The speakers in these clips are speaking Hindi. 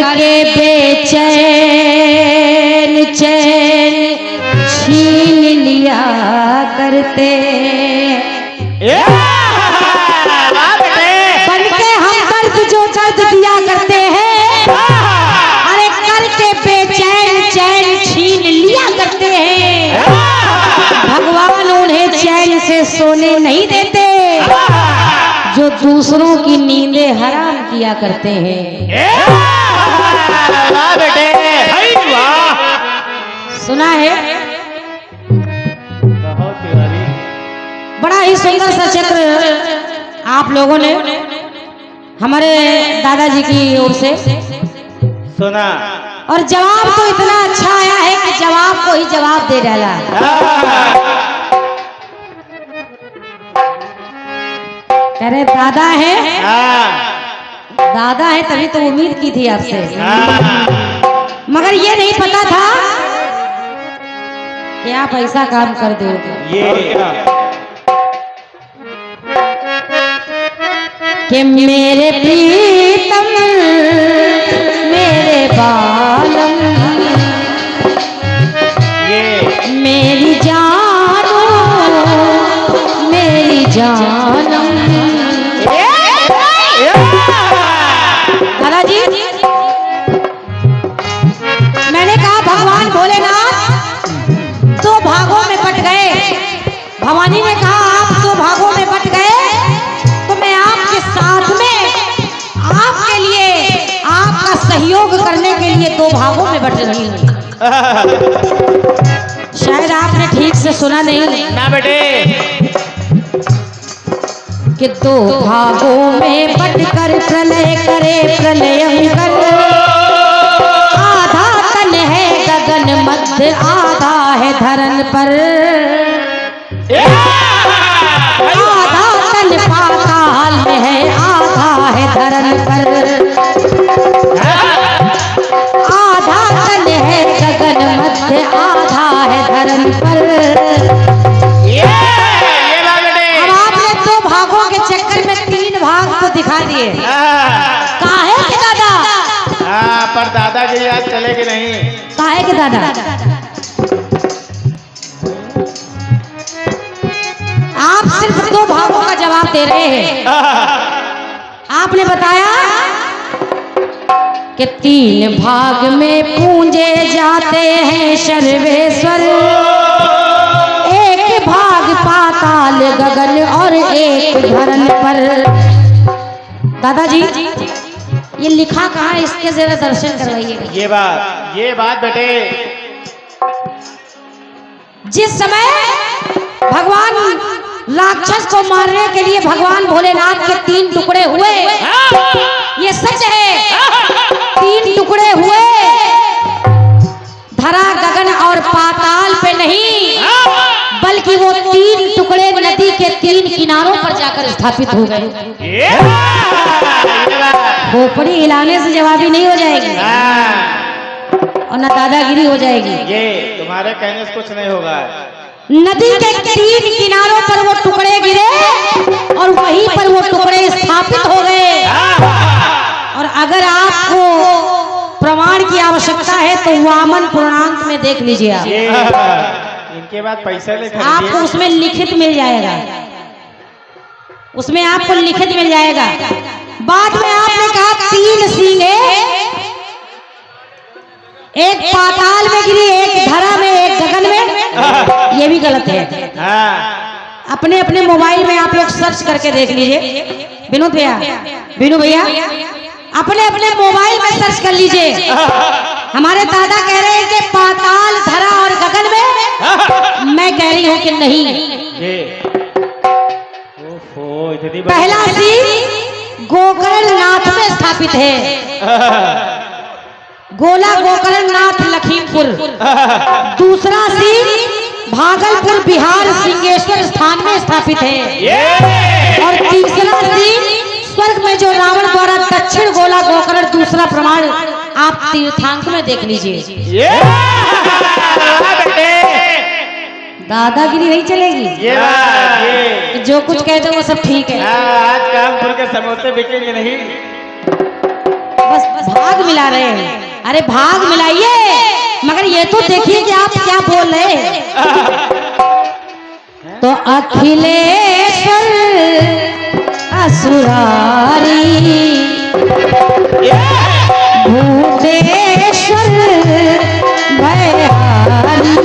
करके बेचैन चैन छीन लिया करते, बनके हम दर्द जो दर्द दिया करते हैं, अरे करके बेचैन चैन छीन लिया करते हैं। भगवान उन्हें चैन से सोने नहीं देते जो दूसरों की नींदें हराम किया करते हैं। सुना है? बड़ा ही सुंदर सा चक्र आप लोगों ने हमारे दादाजी की ओर से सुना, और जवाब तो इतना अच्छा आया है कि जवाब को ही जवाब दे डाला। कह रहे दादा है, दादा है, तभी तो उम्मीद की थी आपसे, मगर ये नहीं पता था कि आप ऐसा काम कर दोगे। कि मेरे प्रीतम मेरे बालम मेरी जानो मेरी जानम। दादाजी, मैंने कहा भगवान भोलेनाथ दो भागों में बट गए। भवानी ने कहा आप दो भागों में बट गए तो मैं आपके साथ में आपके लिए आपका सहयोग करने के लिए दो भागों में बट रही हूँ। शायद आपने ठीक से सुना नहीं ना बेटे, कि दो भागों में बटकर प्रलय करे प्रलयंकर, आधा तन है गगन मध्य आधा है धरन पर, आधा तन पाताल में है आधा है धरन पर, आधा तन है गगन मध्य आधा है धरन पर। अब आपने दो भागों के चक्कर में तीन भाग को दिखा दिए। काहे के दादा? पर दादा की याद चलेगी नहीं। काहे के दादा? आप सिर्फ दो भागों का जवाब दे रहे हैं। आपने बताया कि तीन भाग में पूजे जाते हैं सर्वेश्वर, एक भाग पाताल गगन और एक धरन पर। दादाजी, ये लिखा कहाँ है? इसके जरा दर्शन करवाइए। ये बात बेटे, जिस समय भगवान राक्षस को मारने के लिए भगवान भोलेनाथ के तीन टुकड़े हुए, ये सच है, तीन टुकड़े हुए, धरा गगन और पाताल पे नहीं, बल्कि वो तीन टुकड़े नदी के तीन किनारों पर जाकर स्थापित हो गए। खोपड़ी हिलाने से जवाबी नहीं हो जाएगी और न दादागिरी हो जाएगी। ये तुम्हारे कहने से कुछ नहीं होगा। नदी के तीन किनारों पर वो टुकड़े गिरे और वहीं पर वो टुकड़े स्थापित हो गए। और अगर आपको प्रमाण की आवश्यकता है तो वामन पुराणांत में देख लीजिए आप। इनके बाद पैसा लेकर आपको उसमें लिखित मिल जाएगा, उसमें आपको लिखित मिल जाएगा। बाद में आपने कहा तीन सींगे, एक पाताल में गिरी, एक धरा में, एक गगन में, ये भी गलत है। अपने अपने मोबाइल में आप लोग सर्च करके देख लीजिए। विनोद भैया, विनू भैया, अपने अपने मोबाइल में सर्च कर लीजिए। हमारे दादा कह रहे हैं कि पाताल धरा और गगन में, मैं कह रही हूँ कि नहीं। पहला सीन गोकर्णनाथ में स्थापित है, गोला गोकर्णनाथ लखीमपुर। दूसरा सीन भागलपुर बिहार सिंहेश्वर स्थान में स्थापित है। और तीसरा सीन स्वर्ग में जो रावण द्वारा दक्षिण गोला गोकर्ण। दूसरा प्रमाण आप तीर्थांक में देख लीजिए। दादागिरी नहीं चलेगी, जो कुछ कहते वो सब ठीक है। आज कानपुर के समोसे बिकेंगे नहीं। बस भाग मिला रहे हैं। अरे भाग मिलाइए, मगर ये तो देखिए कि आप क्या बोल रहे हैं। तो अखिलेश्वर असुरारी भूतेश्वर भयहारी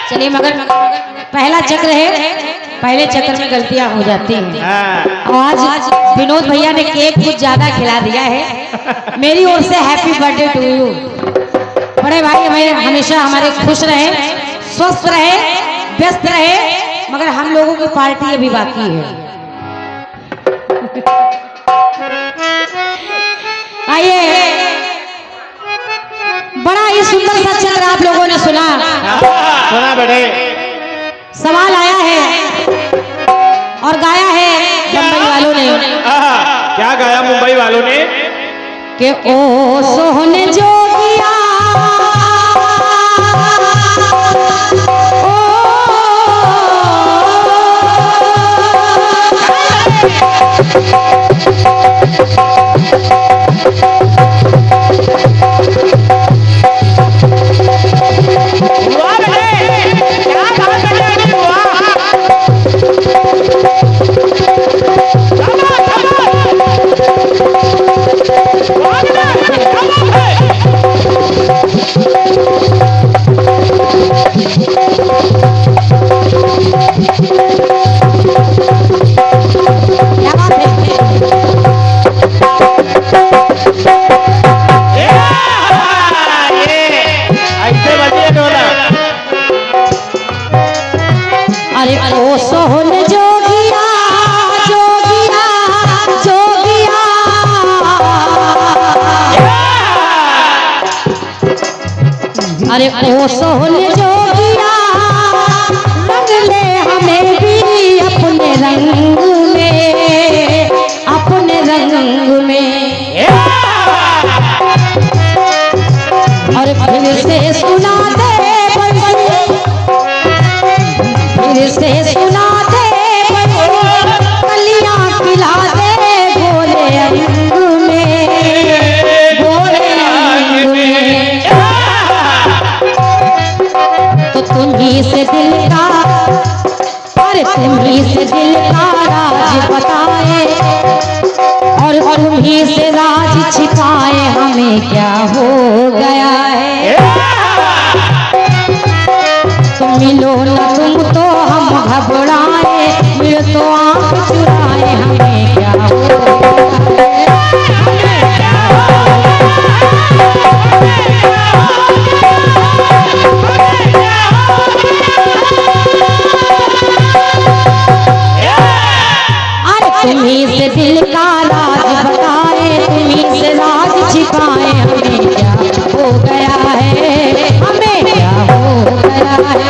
चलिए, मगर पहला चक्र है, पहले चक्र में गलतियां हो जाती हैं। और आज विनोद भैया ने केक कुछ ज्यादा खिला दिया है। मेरी ओर से हैप्पी बर्थडे टू यू। बड़े भाई हमें हमेशा हमारे खुश रहे, स्वस्थ रहे, व्यस्त रहे, मगर हम लोगों की पार्टी अभी बाकी है। आइए, बड़ा ही सुंदर सा चक्र आप लोगों ने सुना बेटे। सवाल आया है और गाया है मुंबई वालों ने। क्या गाया मुंबई वालों ने? कि ओ सोहने जोगिया अरे ओ सोहन जोगिया रंग ले हमें भी अपने रंग में, अपने रंग में। और फिर से सुना दे फिर से सुना दे कलियां खिला दे गोले रंग में, गोले रंग में। तो तुम्ही से दिल का, और तुम्ही से दिल का राज बताए, और तुम्ही से राज छिपाए हमें क्या हो गया है। तुम मिलो न तुम तो हम घबराए, मिलो तो आंख चुराए हमें क्या हो गया तुम्ही से दिल का राज बताए, तुम्ही से राज छिपाए हमें क्या हो गया है, हमें क्या हो गया है।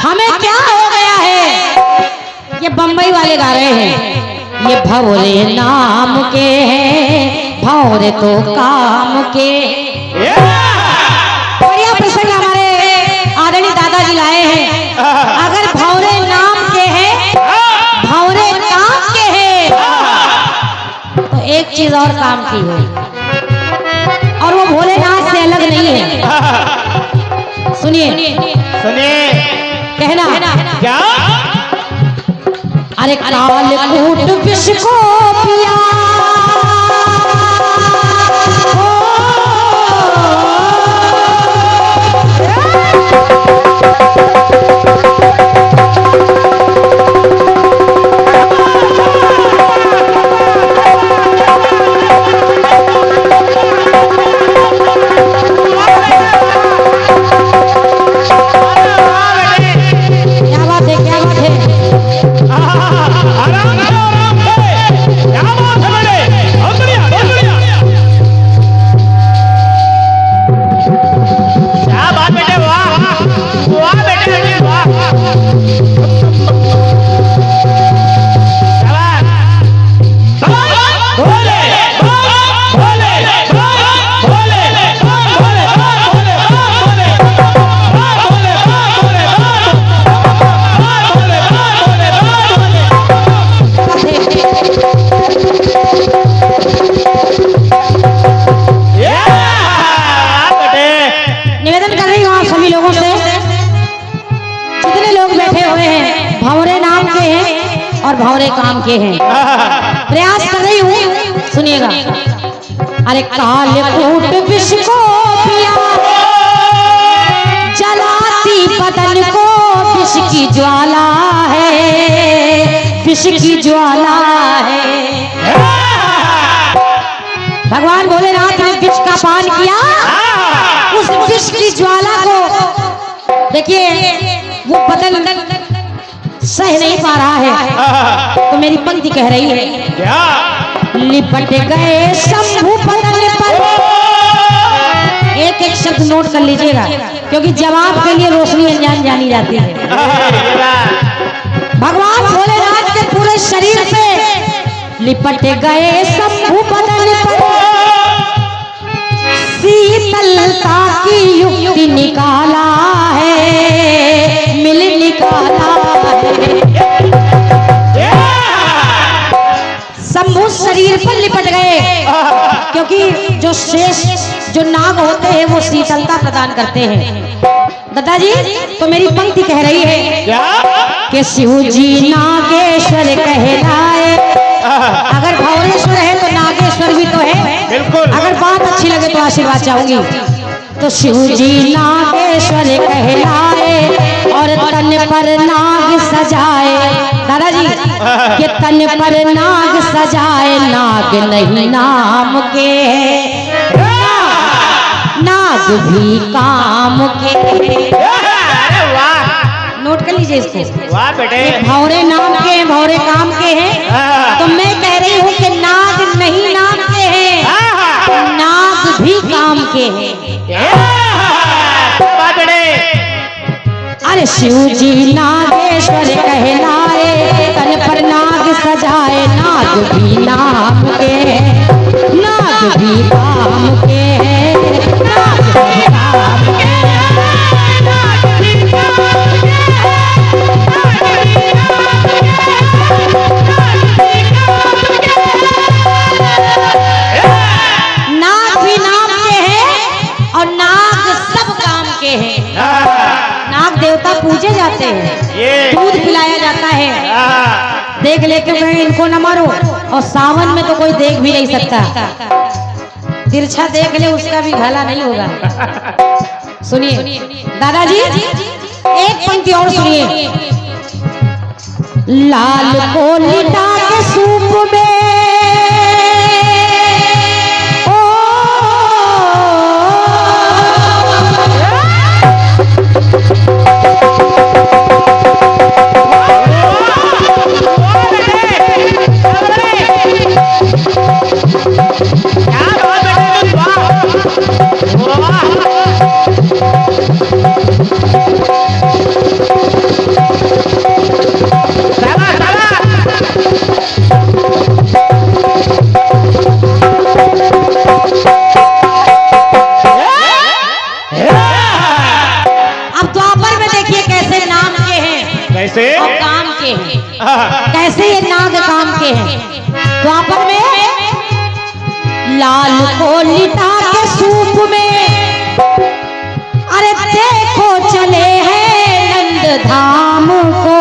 हमें क्या हो गया है। ये बम्बई वाले गा रहे हैं। ये भवरे नाम के हैं, भवरे तो काम के। बढ़िया प्रसंग हमारे आदरणीय दादाजी लाए हैं। अगर भवरे नाम के हैं, भवरे काम के हैं, तो एक चीज और काम की है, और वो भोलेनाथ से अलग नहीं है। सुनिए सुनिए, कहना क्या? अरे काल कूट विष को पिया, क्या बात है, क्या बात है। आराम से, क्या बात है? के हैं। प्रयास कर रही हूँ, सुनिएगा। अरे काले कूट विष को पिया, जलाती बदन को विष की ज्वाला है, विष की ज्वाला है। भगवान भोलेनाथ ने विष का पान किया, उस विष की ज्वाला को देखिए वो बदन सह नहीं पा रहा है। तो मेरी पंक्ति कह रही है, क्या? लिपट गए शंभु बदन पर। एक एक शब्द नोट कर लीजिएगा, क्योंकि जवाब के लिए रोशनी अनजान जानी जाती है। भगवान भोलेनाथ के पूरे शरीर पे लिपट गए शंभु बदन पर, शीतलता की युक्ति निकाला है, मिल निकाला है। शंभु शरीर पर लिपट गए, क्योंकि जो शेष जो नाग होते हैं वो शीतलता प्रदान करते हैं। दादाजी तो मेरी पंक्ति कह रही है क्या? कि शिव जी नागेश्वर कहलाए। अगर भौरेश्वर है तो नागेश्वर भी तो है। बिल्कुल। अगर बात अच्छी लगे तो आशीर्वाद चाहूंगी। तो शिव जी नागेश्वर कहलाए और तन पर नाग सजाए। दादाजी ये तन पर नाग सजाए, नाग नहीं नाम के, नाग भी काम के। नोट कर लीजिए इसको। वाह बेटे। भौरे नाम के हैं, भौरे काम के हैं। तो मैं कह रही हूँ कि नाग नहीं नाम के हैं, नाग भी काम के हैं। अरे शिव जी नागेश्वर कहलाए, तन पर नाग सजाए, नाग भी नाम के, नाग भी काम के, नाग भी काम के। नाग भी नाम के हैं और नाग सब काम के हैं। नाग देवता पूजे जाते हैं, दूध पिलाया जाता है। देख लेके मैं इनको न मारो, और सावन में तो कोई देख भी नहीं सकता। तिरछा देख ले उसका भी भला नहीं होगा। सुनिए दादाजी, एक पंक्ति और सुनिए। लाल को लिटा के सूप में, और काम के हैं। कैसे ये नाग काम के हैं? द्वापर में लाल को लिटा के सूप में, अरे देखो चले हैं नंद धाम को,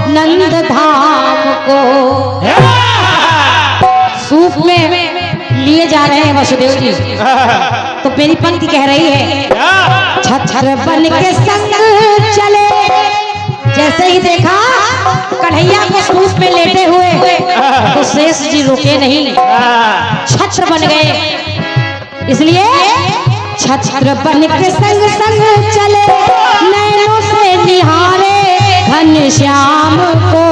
नंद धाम को। सूप में लिए जा रहे हैं वसुदेव जी। तो मेरी पंक्ति कह रही है, छत्र बन के संग चले। जैसे ही देखा कन्हैया को सूप में लेटे हुए, तो शेष जी रुके नहीं, छत्र बन गए। इसलिए छत्र बन के संग संग चले, नैनों से निहारे घनश्याम को,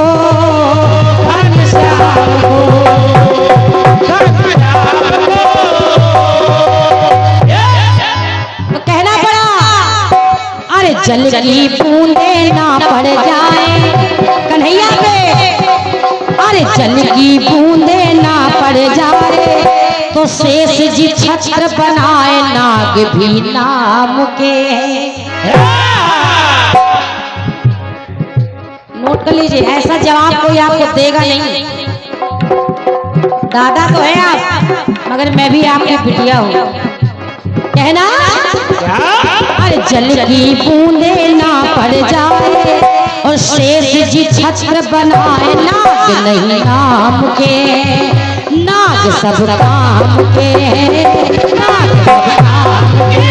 घनश्याम को। तो कहना पड़ा, अरे जल की बूंदे ना पड़ जाए कन्हैया पे, अरे जल की बूंदे ना पड़ जाए, तो शेष जी छत्र बनाए, नाग भी नाम के। नोट कर लीजिए, ऐसा जवाब कोई आपको देगा नहीं। दादा तो है आप, मगर मैं भी आपकी बिटिया हूँ। कहना क्या? अरे जल की बूंदे ना पड़ जाए और शेष जी छत्र बनाए, नाग नहीं नाम के, नाग सब काम के, नाग सब काम के।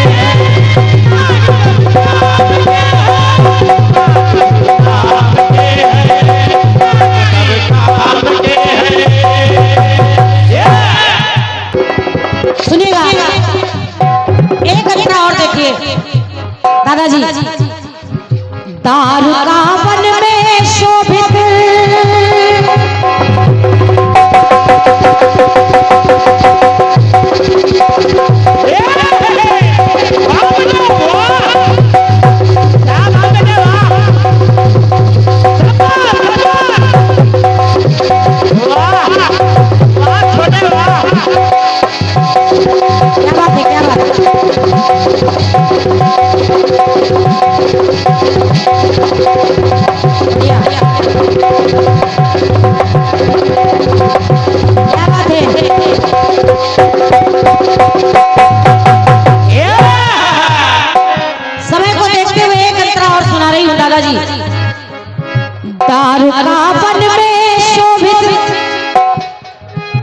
सुनिएगा एक घटना और देखिए दादाजी। दारू का वन में शोभित दारू का वन में शोभित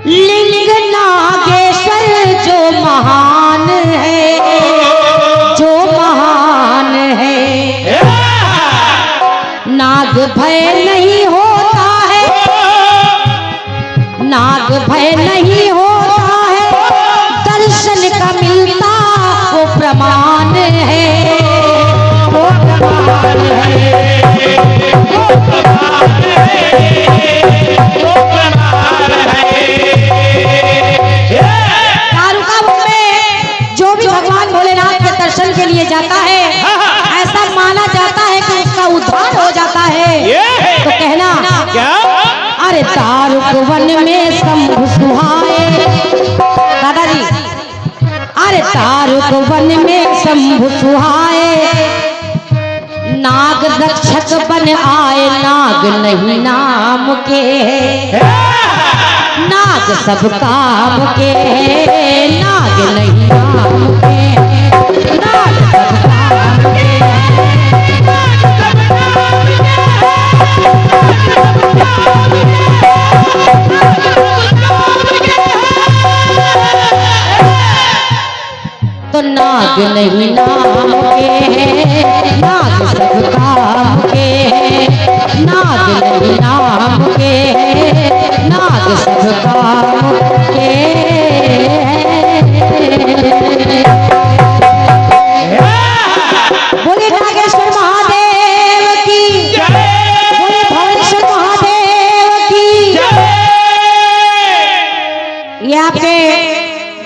लिंग नागेश्वर जो महान है, जो महान है। नाग भय नहीं होता है, नाग भय नहीं होता है, दर्शन का मिलता वो प्रमाण है, वो प्रमाण है। जो भी भगवान भोलेनाथ के दर्शन के लिए जाता है ऐसा माना जाता है कि उसका उद्धार हो जाता है। तो कहना क्या? अरे दारुक वन में शंभु सुहाए, दादाजी अरे दारुक वन में शंभु सुहाए, नाग रक्षक बन आए, नाग नहीं नाम के, नाग सब काम के, नाग नहीं नाम के, नाग सब काम के। तो नाग नहीं नाम के, नाग सब काम के, नाग नहीं नाम के, नाग सब काम के। बोले नागेश्वर महादेव की, बोले भुवनेश्वर महादेव की। ये आपके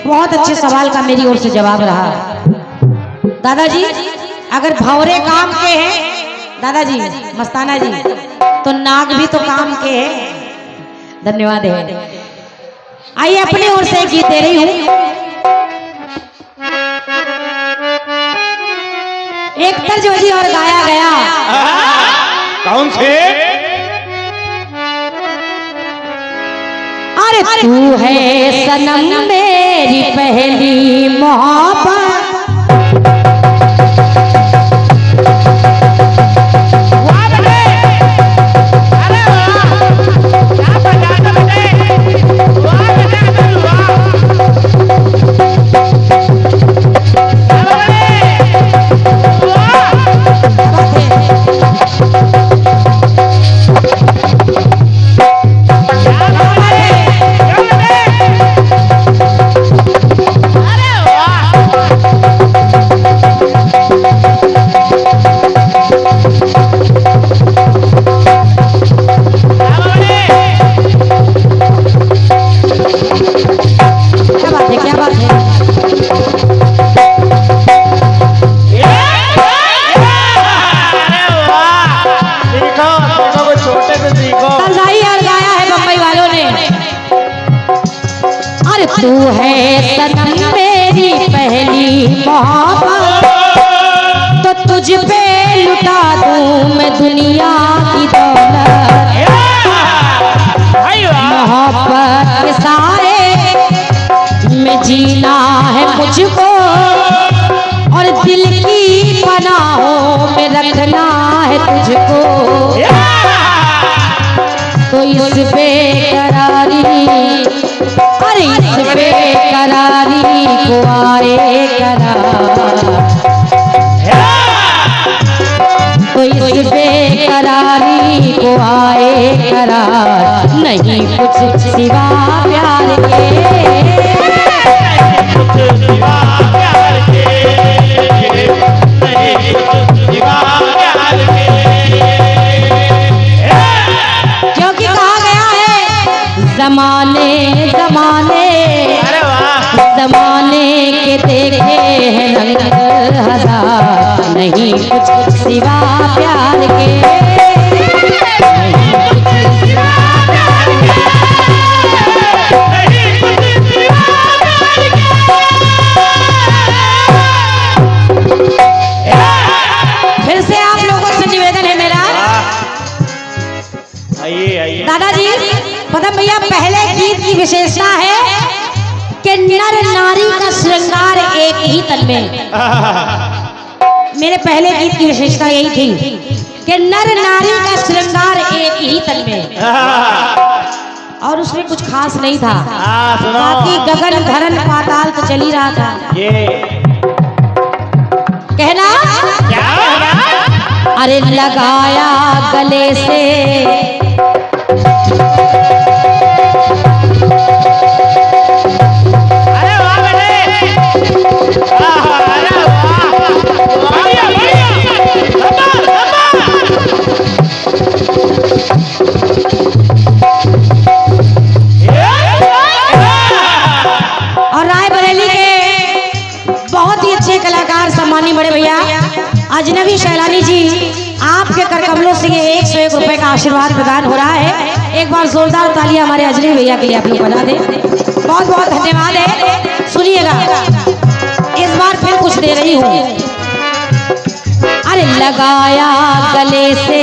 बहुत अच्छे सवाल का मेरी ओर से जवाब रहा दादाजी। अगर भंवरे काम के हैं दादाजी, मस्ताना जी, तो नाग भी तो काम के हैं। धन्यवाद है। आइए अपनी ओर से गीत दे रही हूँ। एक तर्जबंदी और गाया गया। कौन से? अरे तू है सनम मेरी पहली मोहब्बत, तू है सनम मेरी पहली मोहब्बत, तो तुझ पे लुटा दूं मैं दुनिया की दौलत। मोहब्बत के सारे में जीना है मुझको और दिल की पनाहों में रखना है तुझको। तो इस बेकरारी, अरे इस बेकरारी को आए करार, तो इस बेकरारी को आए करार, नहीं कुछ सिवा प्यार के। क्योंकि कहा गया है जमाने जमाने, जमाने के देखे हैं रंग हजार, नहीं कुछ सिवा प्यार के। फिर से आप लोगों से निवेदन है मेरा, आइए दादाजी पता भैया, पहले गीत की विशेषता है कि नर नारी का श्रृंगार एक ही तन में। मेरे पहले गीत की विशेषता यही थी कि नर नारी का श्रृंगार एक ही तन में, और उसमें कुछ खास नहीं था। बाकी गगन धरन पाताल तो चल ही रहा था। कहना अरे लगाया गले से बड़े भैया अजनबी शैलानी जी, आपके कर कमलों से ये 101 रुपए का आशीर्वाद प्रदान हो रहा है। एक बार जोरदार तालियां हमारे अजनबी भैया के लिए आप लोग बजा दें। बहुत बहुत धन्यवाद है। सुनिएगा, इस बार फिर कुछ दे रही हूँ। अरे लगाया गले से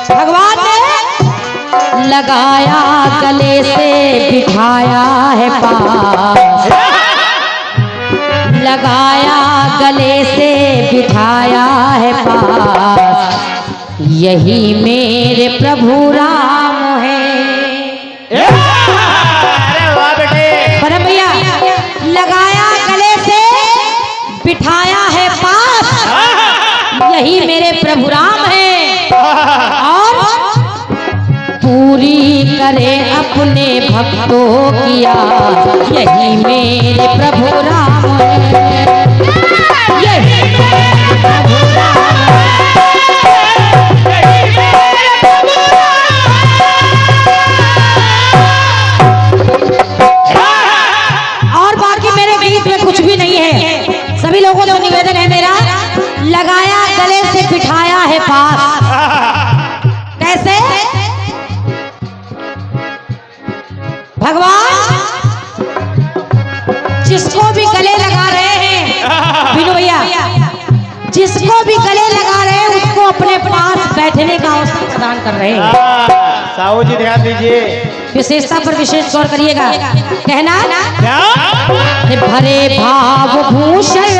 भगवान ने, लगाया गले से बिठाया है पास, लगाया गले से बिठाया है पास, यही मेरे प्रभु राम है। परम भैया, लगाया गले से बिठाया है पास, यही मेरे प्रभु राम है, और पूरी करे अपने भक्तों की आस, यही मेरे प्रभु राम है, यही मेरे प्रभु राम है, यही मेरे प्रभु राम। और बाकी मेरे गीत में कुछ भी नहीं है। सभी लोगों से निवेदन है मेरा, लगाया गले से बिठाया है पास। कैसे भगवान जिसको भी गले लगा रहे हैं, बिनु भैया, जिसको भी गले लगा रहे हैं उसको अपने पास बैठने का अवसर प्रदान कर रहे हैं। साहू जी ध्यान दीजिए, विशेषता पर विशेष गौर करिएगा। कहना भरे भाव भूषण,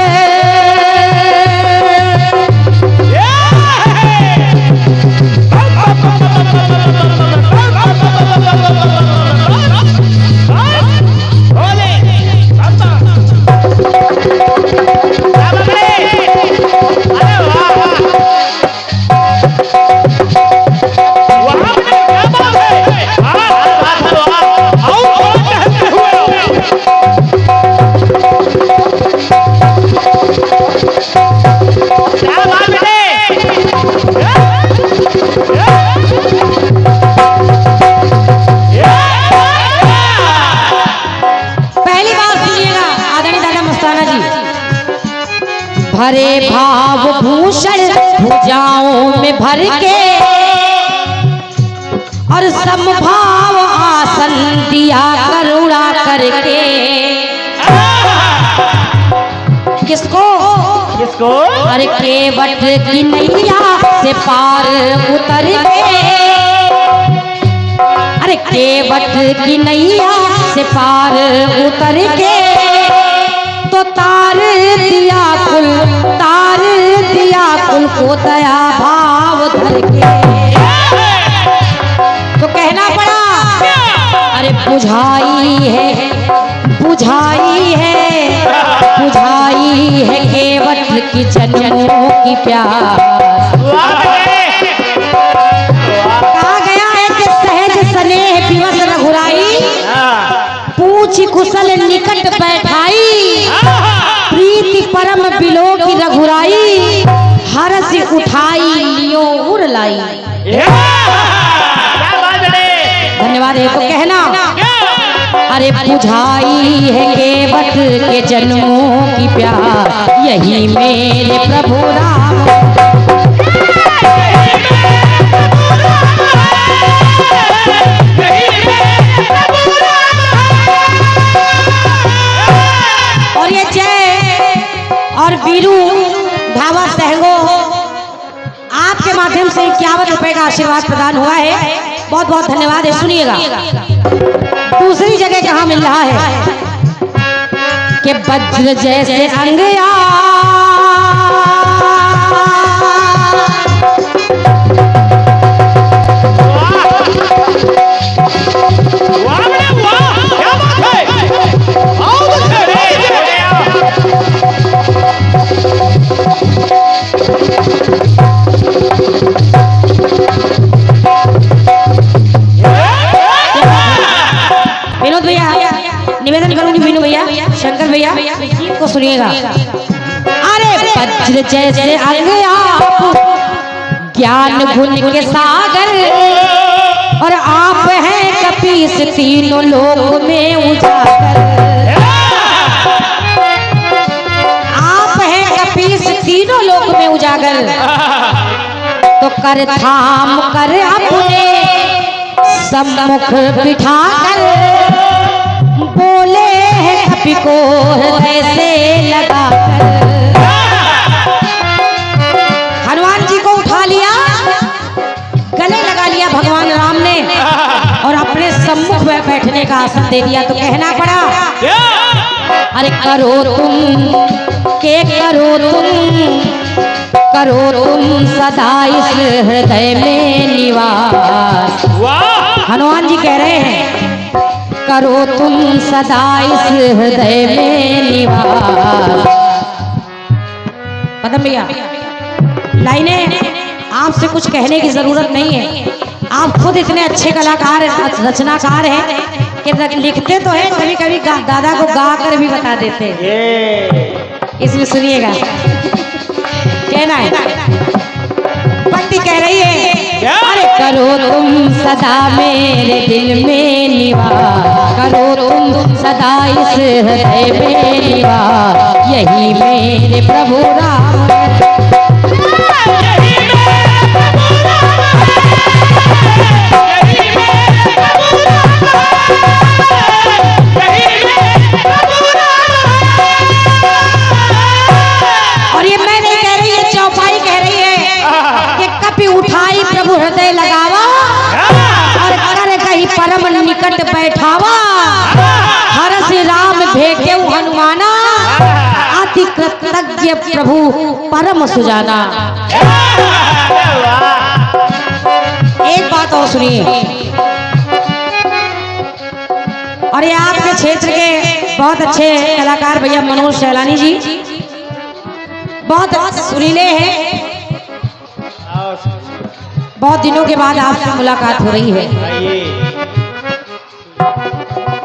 भरे भाव भूषण भुजाओं में भर के, और समभाव आसन दिया करुणा करके। किसको किसको? अरे केवट की नैया से पार उतर के, अरे केवट की नैया से पार उतर के, हमको दया भाव धर के, तो कहना पड़ा अरे बुझाई है बुझाई है बुझाई है केवट की जन्मों की प्यास। कहा गया है कि सहज स्नेह विवश रघुराई, पूछ कुशल निकट बैठाई, प्रीति परम बिलो की रघुराई, हरस उठाई लियो उड़ लाई। धन्यवाद है। तो कहना अरे बुझाई है केवट के जन्मों की प्यास, यही मेरे प्रभु राम। और ये जय और वीरू ढाबा सहगो आपके माध्यम से 51 रुपए का आशीर्वाद प्रदान हुआ है, बहुत बहुत धन्यवाद है। सुनिएगा दूसरी जगह कहाँ मिल रहा है कि वज्र जैसे अंगया विनोद भैया, निवेदन करूंगी मीनू भैया, शंकर भैया को सुनिएगा। अरे वज्र जैसे अंगया ज्ञान गुण के सागर, और आप हैं कपीस तीनों लोक में उजागर। आप हैं कपीस तीनों लोक में उजागर, तो कर थाम कर अपने सम्मुख बिठाकर, बोले हैं कपि को हृदय से लगाकर। हनुमान जी को उठा लिया, गले लगा लिया भगवान राम ने, और अपने सम्मुख में बैठने का आसन दे दिया। तो कहना पड़ा अरे करो तुम सदा इस हृदय में निवास। हनुमान जी कह रहे हैं करो तुम सदा इस हृदय में निवास। पदम भैया लाइनें आपसे कुछ कहने की जरूरत नहीं है, आप खुद इतने अच्छे कलाकार रचनाकार हैं कि लिखते तो हैं, कभी कभी दादा को गा कर भी बता देते हैं। इसलिए सुनिएगा, कहना है भक्ति कह रही है अरे करो तुम सदा मेरे दिल में निवास, करो तुम सदा इस हृदय में निवास, यही मेरे प्रभु राम। और ये मैं नहीं कह रही, ये चौपाई कह रही है कि कपि उठाई प्रभु हृदय लगावा, और कर कहीं परम निकट बैठावा, हरस राम भेटे हनुमाना, अति कृतज्ञ प्रभु परम सुजाना। एक बात और सुनिए, और ये आपके क्षेत्र के बहुत अच्छे कलाकार भैया मनोज सैलानी जी, बहुत सुरीले हैं, बहुत दिनों के बाद आपसे मुलाकात हो रही है।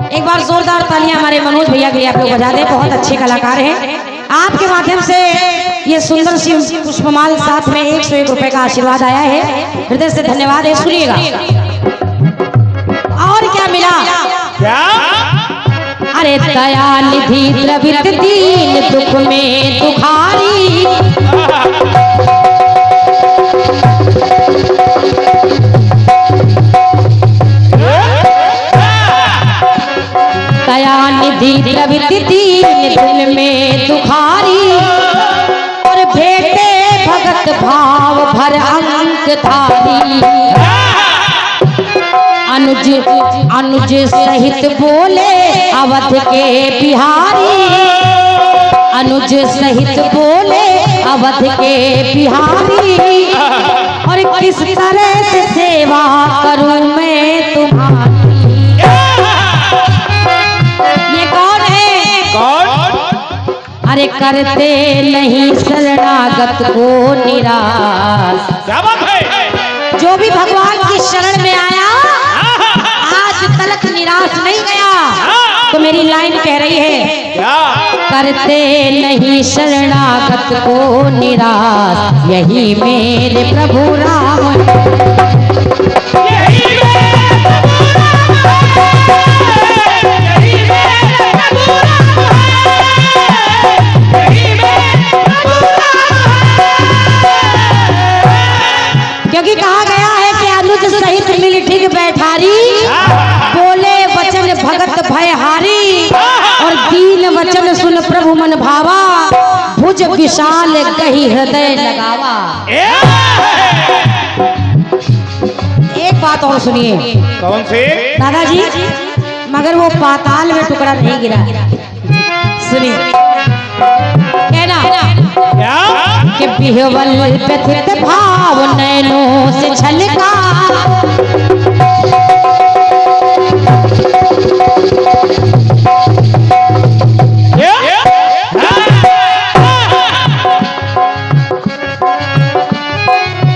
एक बार जोरदार तालियां हमारे मनोज भैया के लिए आप लोग बजा दें, बहुत अच्छे कलाकार हैं। आपके माध्यम से ये सुंदर सी पुष्पमाल साथ में 101 रुपए का आशीर्वाद आया है, हृदय से धन्यवाद है। सुनिएगा और क्या मिला, क्या? अरे दयानिधि द्रवित दीन दुख में दुखारी, दयानिधि द्रवित दीन दिल में दुखारी, और भेटे भगत भाव भर अंक धारी, अनुज सहित बोले अवध के बिहारी, अनुज अनुज सहित बोले अवध के बिहारी, और किस तरह से सेवा करूं मैं तुम्हारी। ये कौन है? कौन? अरे करते नहीं शरणागत को निराश। क्या बात है? जो भी भगवान की शरण में आया आज तलक निराश नहीं गया। तो मेरी लाइन कह रही है, क्या? करते नहीं शरणागत को निराश, यही मेरे प्रभु राम। क्योंकि कहा गया है कि अनुज सहित मिल ठीक बैठारी, बोले वचन भगत भयहारी, और दीन वचन सुन प्रभु मन भावा, भुज विशाल गही हृदय लगावा। एक बात और सुनिए। कौन से? दादाजी, मगर वो पाताल में टुकड़ा नहीं गिरा। सुनिए कहना क्या? कि बिहवल व्यथित भाव नैनों से छलका,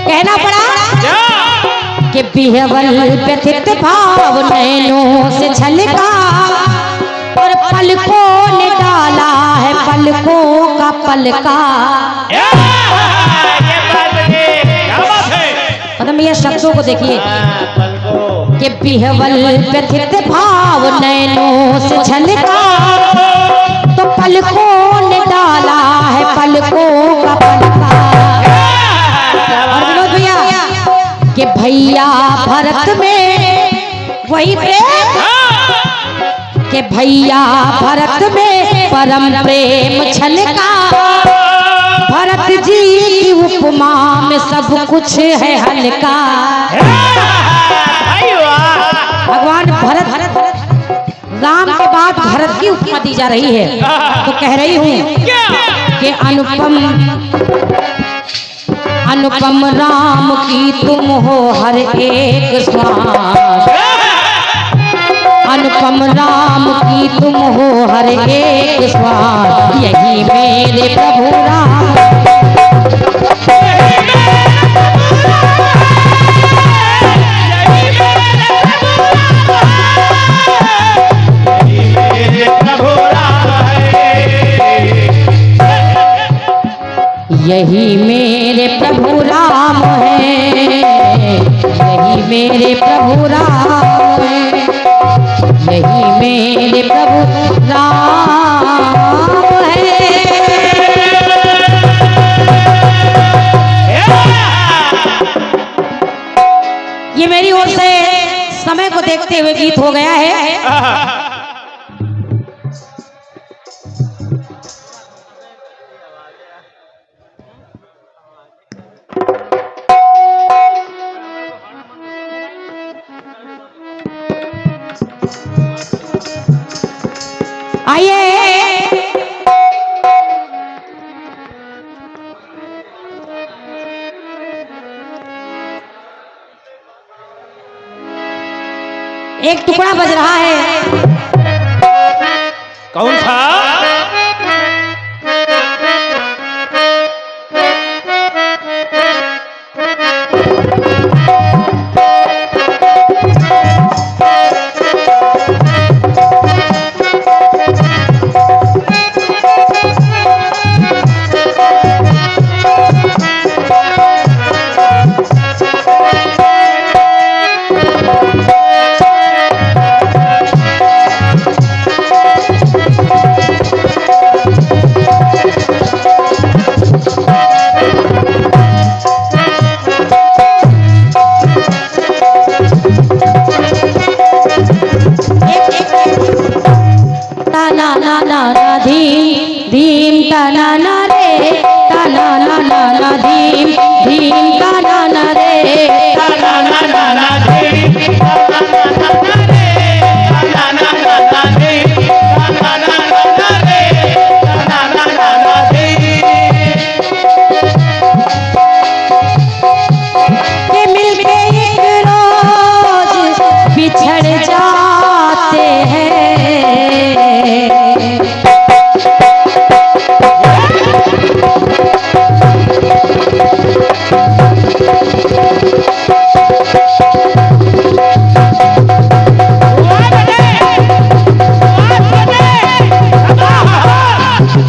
कहना पड़ा कि बिहवल व्यथित भाव नैनों से छलका, और पलकों ने डाला है पलकों का पलका। मतलब ये शब्दों को देखिए कि बिहवल व्यथित भाव नैनों से छलका, तो पलकों ने डाला है पलकों का पलका। और विनोद भैया कि भैया भरत में वही प्रेम, कि भैया भरत में परम प्रेम छलका, भरत जी की उपमा में सब कुछ है हल्का। भगवान भरत राम के बाद भरत की उपमा दी जा रही है। तो कह रही हूँ कि अनुपम राम की तुम हो हर एक श्वास, अनुपम राम की तुम हो हर एक श्वास, यही मेरे प्रभु राम। यही मेरे प्रभु राम है, यही मेरे प्रभु राम है, यही मेरे प्रभु राम है। ये मेरी ओर से समय को देखते हुए गीत हो गया है। आइए एक टुकड़ा बज रहा है। कौन सा?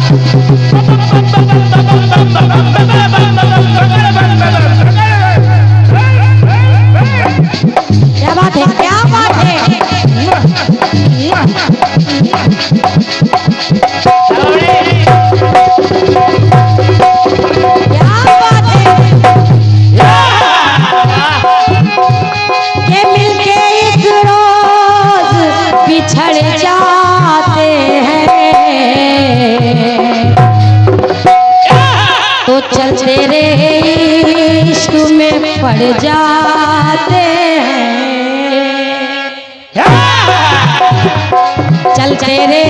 क्या बात है, क्या बात है। क्या बात है कि मिलके एक रोज बिछड़ जाते हैं तो चलते रे इश्क में पड़ जाते हैं, चलते रे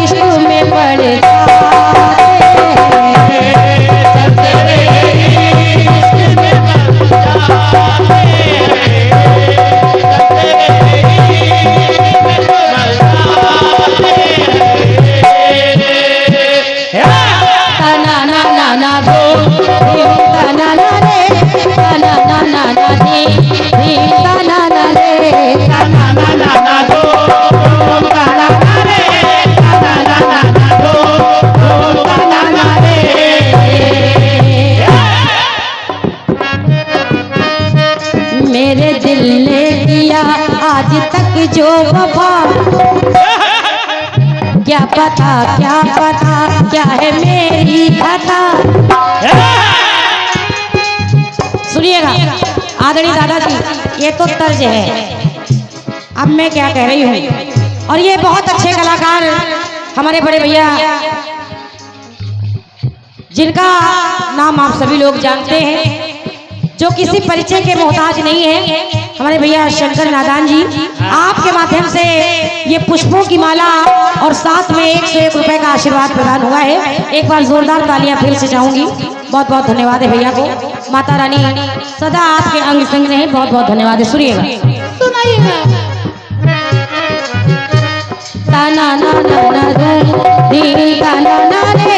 इश्क में पड़ जाते हैं, चलते रे इश्क में ना ना ना ना दो ना ना ना रे ना ना ना ना दी ना ना ना रे ना ना ना ना दो ना ना ना रे ना ना ना दो ना ना रे। मेरे दिल ने किया आज तक जो वफा, क्या पता क्या है मेरी खता। सुनिएगा आदरणीय दादाजी, ये तो तर्ज है, अब मैं क्या कह रही हूँ। और ये बहुत अच्छे कलाकार हमारे बड़े भैया जिनका नाम आप सभी लोग जानते हैं, जो किसी परिचय के मोहताज नहीं है, हमारे भैया शंकर नादान जी, आपके माध्यम से ये पुष्पों की माला और साथ में 101 रुपए का आशीर्वाद प्रदान हुआ है। एक बार जोरदार तालियां फिर से चाहूंगी। बहुत बहुत धन्यवाद है भैया को। माता रानी सदा आपके अंग संग रहे। बहुत बहुत धन्यवाद है। सुनिएगा, सुनाइएगा। ताना ना ना ना धी ताना ना रे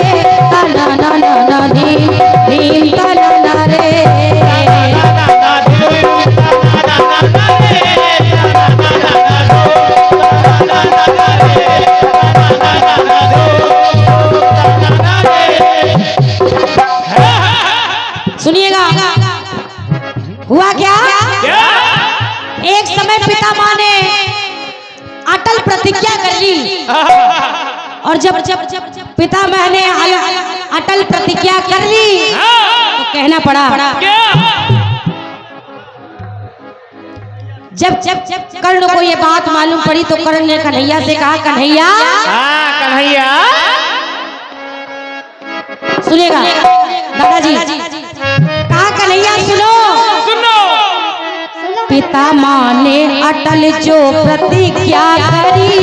ताना ना ना ना धी ताना ना रे। सुनिएगा हुआ क्या? एक समय पिता माँ ने अटल प्रतिज्ञा कर ली, और जब जब जब पिता माँ ने अटल प्रतिज्ञा कर ली तो कहना पड़ा। जब जब जब कर्ण को ये बात मालूम पड़ी तो कर्ण ने कन्हैया से कहा, कन्हैया कन्हैया सुनेगा दादाजी, कहा कन्हैया सुनो, पिता माँ ने अटल जो प्रतिज्ञा करी,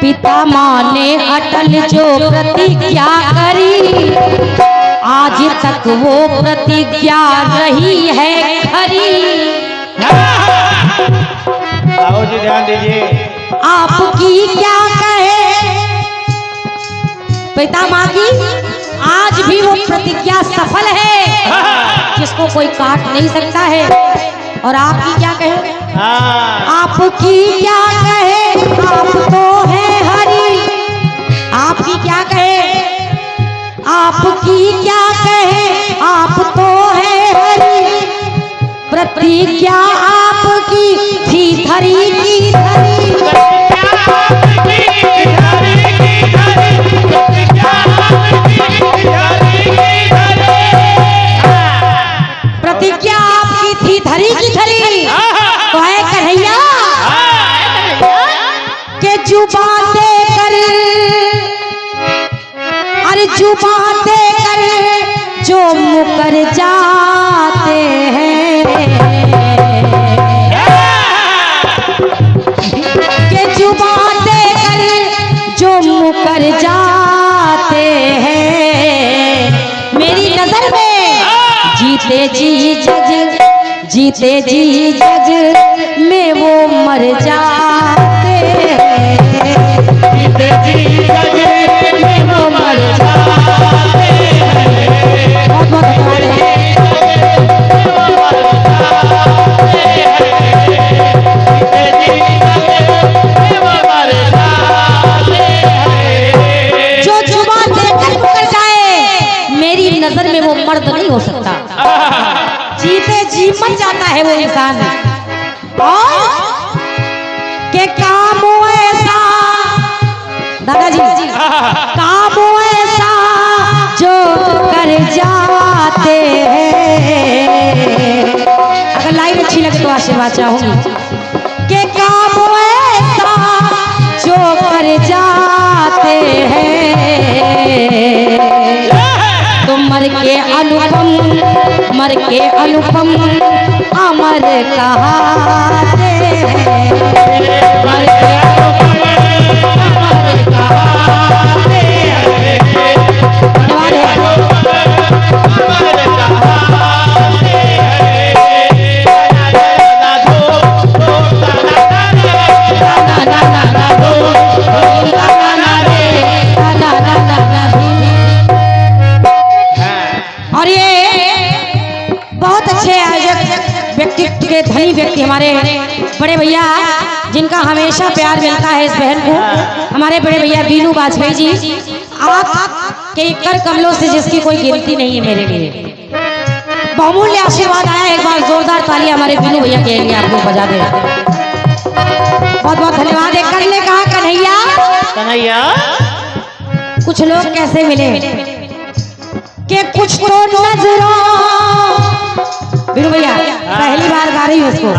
पिता माँ ने अटल जो प्रतिज्ञा करी, आज तक वो प्रतिज्ञा रही है खरी। आओ जी ध्यान दीजिए। आपकी क्या कहे पिता माँ की, आज भी वो प्रतिज्ञा सफल है, जिसको कोई काट नहीं सकता है। और आपकी क्या कहे, आपकी क्या कहे, आप तो है हरी। आपकी क्या कहे, आपकी क्या कहे, आप तो है हरी। प्रतिज्ञा आपकी थी धरी की धरी। प्रतिज्ञा आपकी थी धरी की धरी। तो है कन्हैया के जुबान देकर जुबां देकर जो मुकर जाते हैं, के जुबां देकर जो मुकर जाते हैं, मेरी नजर में जीते जी जग में वो मर जाते हैं, जीते जी जग में वो मर जाते हैं। बहुत बहुत धन्यवाद है। जो जुबान देकर मुकर जाए, मेरी नजर में वो मर्द नहीं हो सकता, जीते जी मर जाता है वो इंसान। और के काम ऐसा दादाजी, काम ऐसा जो कर जाते हैं, अगर लाइन अच्छी लगे तो आशीर्वाद चाहूंगी, के काम ऐसा जो कर जाते हैं, तो मर के अनुपम अमर कहाते हैं, मर के अनुपम अमर कहाते हैं। धन्यवाद और ये बहुत अच्छे आयोजक व्यक्तित्व के धनी व्यक्ति हमारे बड़े भैया, जिनका हमेशा प्यार मिलता है इस बहन को, हमारे बड़े भैया बीनू वाजपेयी जी। आप के कर कमलों से जिसकी कोई गिनती नहीं है मेरे लिए, बहुमूल्य आशीर्वाद आया। एक बार जोरदार तालियां हमारे बीनू भैया के लिए आप लोग बजा दे। बहुत बहुत धन्यवाद। एक कर ने कहा कन्हैया कन्हैया, कुछ लोग कैसे मिले कि कुछ तो नजरों, बीनू भैया पहली बार गा रही हूँ उसको,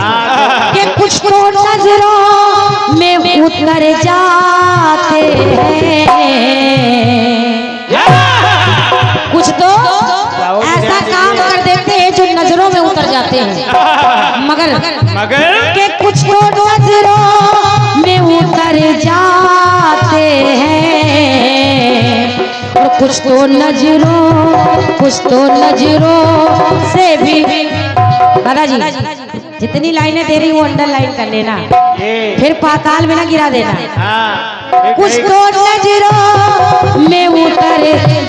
कि कुछ तो नजरों में उतर जाते हैं, कुछ तो ऐसा काम कर देते हैं जो नजरों में उतर जाते हैं, मगर के कुछ तो नजरों में उतर जाते हैं, और कुछ तो नजरों से भी। दादाजी जितनी लाइनें दे रही वो अंडरलाइन कर लेना, फिर पाताल में ना गिरा देना। कुछ तो नजरों में उतर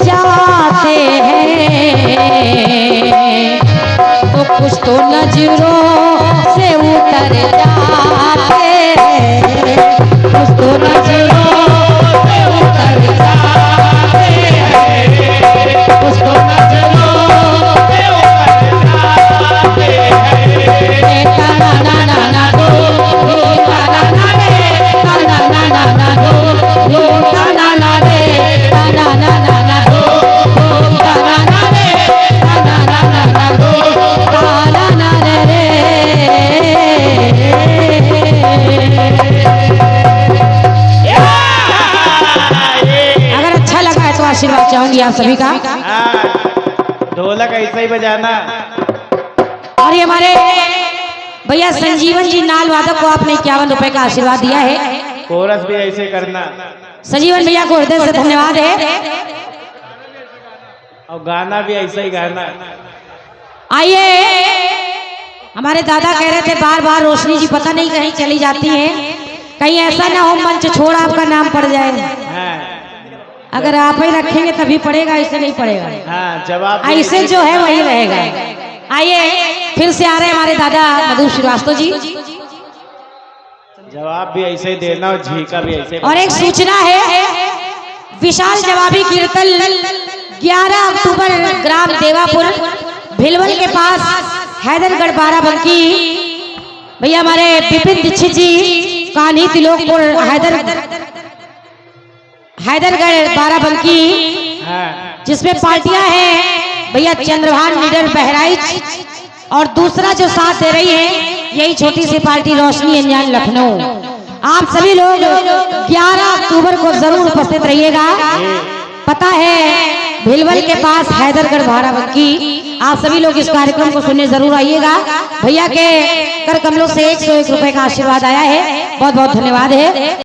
जाते हैं, तो कुछ तो नजरों से उतर जाते हैं, कुछ तो नजरों से उतर जाते हैं, कुछ तो नजरों से उतर जाते हैं। ना ना ना ना दो, ना ना ना रे, ना ना ना ना ना दो, ना ना ना रे, ना ना ना ना ना दो, ना ना ना रे, ना ना ना ना ना दो, ना ना ना रे। अगर अच्छा लगा है तो आशीर्वाद चाहूंगी आप सभी का। ढोलक ऐसा ही बजाना। और ये हमारे भैया संजीवन जी नाल वादक को आपने 51 रुपए का आशीर्वाद दिया है। कोरस भी ऐसे करना। संजीवन भैया को हृदय से धन्यवाद है। और गाना भी ऐसा ही गाना। आइए, हमारे दादा कह रहे थे बार बार रोशनी जी पता नहीं कहीं चली जाती हैं, कहीं ऐसा ना हो मंच छोड़ आपका नाम पड़ जाए। अगर आप ही रखेंगे तभी पड़ेगा, ऐसे नहीं पड़ेगा। जवाब ऐसे जो है वही रहेगा। आइए, फिर से आ रहे हैं हमारे दादा मधु श्रीवास्तव जी। जवाब भी ऐसे ही देना और झीका भी ऐसे। और एक सूचना है, विशाल जवाबी कीर्तन 11 अक्टूबर ग्राम देवापुर भिलवल के पास हैदरगढ़ बाराबंकी। भैया हमारे विपिन दीक्षित जी कान्ही तिलोकपुर हैदरगढ़ बाराबंकी, जिसमें पार्टियां हैं भैया चंद्रभान लीडर बहराइच, और दूसरा जो साथ दे रही है यही छोटी सी पार्टी रोशनी अंजान लखनऊ। आप सभी लोग 11 अक्टूबर को जरूर उपस्थित रहिएगा। पता है भिलवल के पास हैदरगढ़ बाराबंकी। आप सभी लोग इस कार्यक्रम को सुनने जरूर आइएगा। भैया के कर कमलों से 101 रुपए का आशीर्वाद आया है। बहुत बहुत धन्यवाद है।